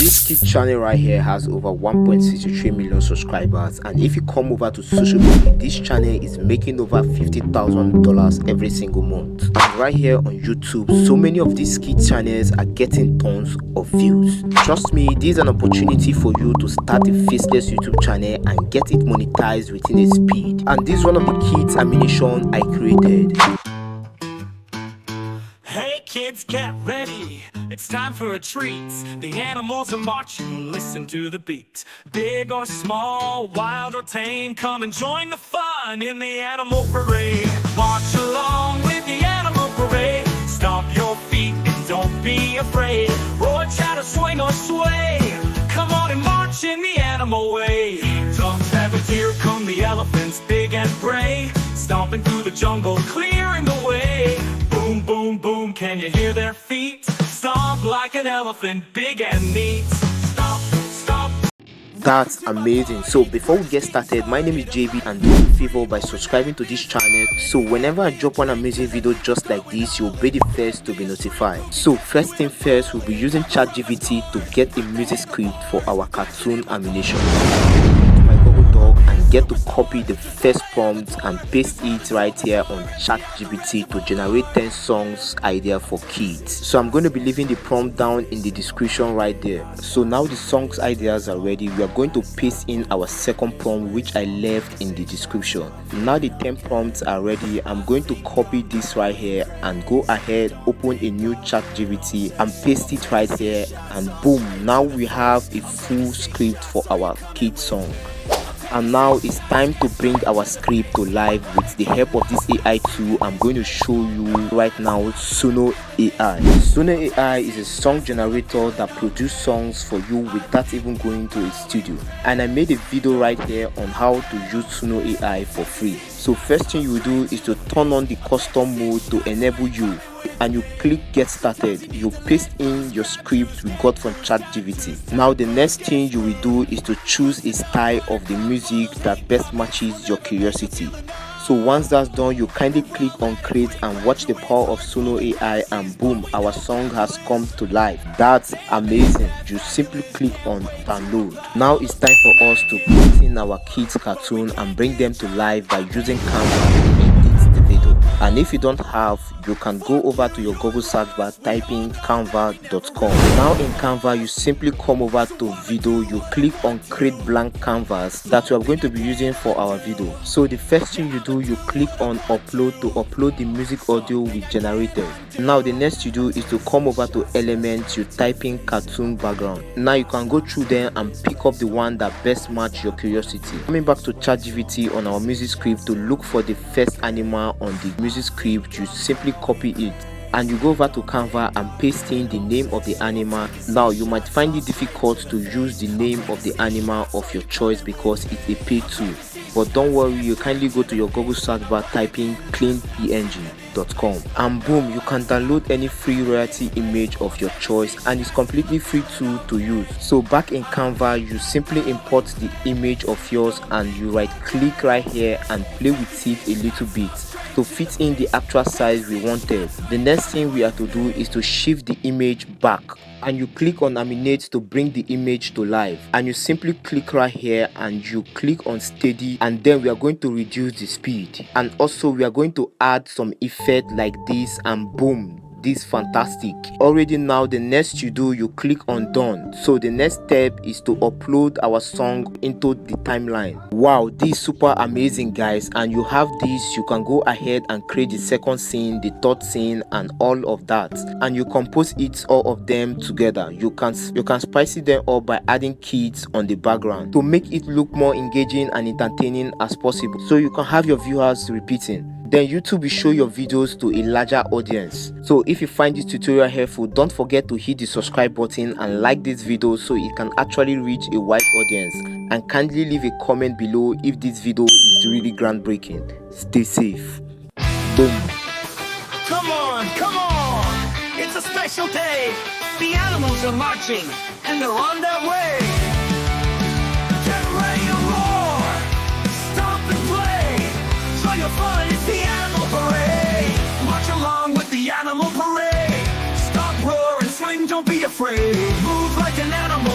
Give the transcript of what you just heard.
This kid channel right here has over 1.63 million subscribers, and if you come over to social media, this channel is making over $50,000 every single month. And right here on YouTube, so many of these kid channels are getting tons of views. Trust me, this is an opportunity for you to start a faceless YouTube channel and get it monetized within a speed. And this is one of the kids animation I created. Hey kids, get ready, it's time for a treat. The animals are marching, listen to the beat. Big or small, wild or tame, come and join the fun in the animal parade. March along with the animal parade. Stomp your feet and don't be afraid. Roar, chatter, swing or sway. Come on and march in the animal way. Drums, rabbits, here come the elephants, big and brave. Stomping through the jungle, clearing the way. Boom, boom, boom, can you hear their feet? Stomp like an elephant, big and neat. Stomp, stomp. That's amazing. So before we get started, my name is JB, and do me a favor by subscribing to this channel, so whenever I drop one amazing video just like this, you'll be the first to be notified. So first thing first, we'll be using ChatGPT to get a music script for our cartoon animation. And get to copy the first prompt and paste it right here on ChatGPT to generate 10 songs idea for kids. So I'm going to be leaving the prompt down in the description right there. So now the songs ideas are ready, we are going to paste in our second prompt which I left in the description. Now the 10 prompts are ready. I'm going to copy this right here and go ahead, open a new ChatGPT and paste it right here, and boom, now we have a full script for our kid song. And now it's time to bring our script to life with the help of this AI tool. I'm going to show you right now Suno AI. Suno AI is a song generator that produces songs for you without even going to a studio. And I made a video right here on how to use Suno AI for free. So first thing you will do is to turn on the custom mode to enable you, and you click get started. You paste in your script we got from ChatGPT. Now the next thing you will do is to choose a style of the music that best matches your curiosity. So once that's done, you kindly click on create and watch the power of Suno AI, and boom, our song has come to life. That's amazing. You simply click on download. Now it's time for us to put in our kids cartoon and bring them to life by using Canva to edit the video. And if you don't have, you can go over to your Google search bar, typing canva.com. Now in Canva, you simply come over to video, you click on create blank canvas that we are going to be using for our video. So the first thing you do, you click on upload to upload the music audio we generated. Now the next you do is to come over to elements, you type in cartoon background. Now you can go through them and pick up the one that best match your curiosity. Coming back to ChatGPT on our music script to look for the first animal on the music script, you simply copy it and you go over to Canva and paste in the name of the animal. Now you might find it difficult to use the name of the animal of your choice because it's a paid tool, but don't worry, you kindly go to your Google search bar, typing cleanpng.com, and boom, you can download any free royalty image of your choice, and it's completely free tool to use. So back in Canva, you simply import the image of yours and you right click right here and play with it a little bit to fit in the actual size we wanted. The next thing we have to do is to shift the image back, and you click on animate to bring the image to life, and you simply click right here and you click on steady, and then we are going to reduce the speed, and also we are going to add some effect like this, and boom, this fantastic already. Now the next you do, you click on done. So the next step is to upload our song into the timeline. Wow, this is super amazing guys, and you have this, you can go ahead and create the second scene, the third scene, and all of that, and you compose it all of them together. You can spice them up by adding kids on the background to make it look more engaging and entertaining as possible, so you can have your viewers repeating. Then YouTube will show your videos to a larger audience. So if you find this tutorial helpful, don't forget to hit the subscribe button and like this video so it can actually reach a wide audience, and kindly leave a comment below if this video is really groundbreaking. Stay safe. Boom. Come on, come on! It's a special day! The animals are marching, and they're on their way! Get ready to roar! Stomp and play! Join your fun, it's the animal parade! March along with the animal parade! Stop, roar, and swing, don't be afraid! Move like an animal!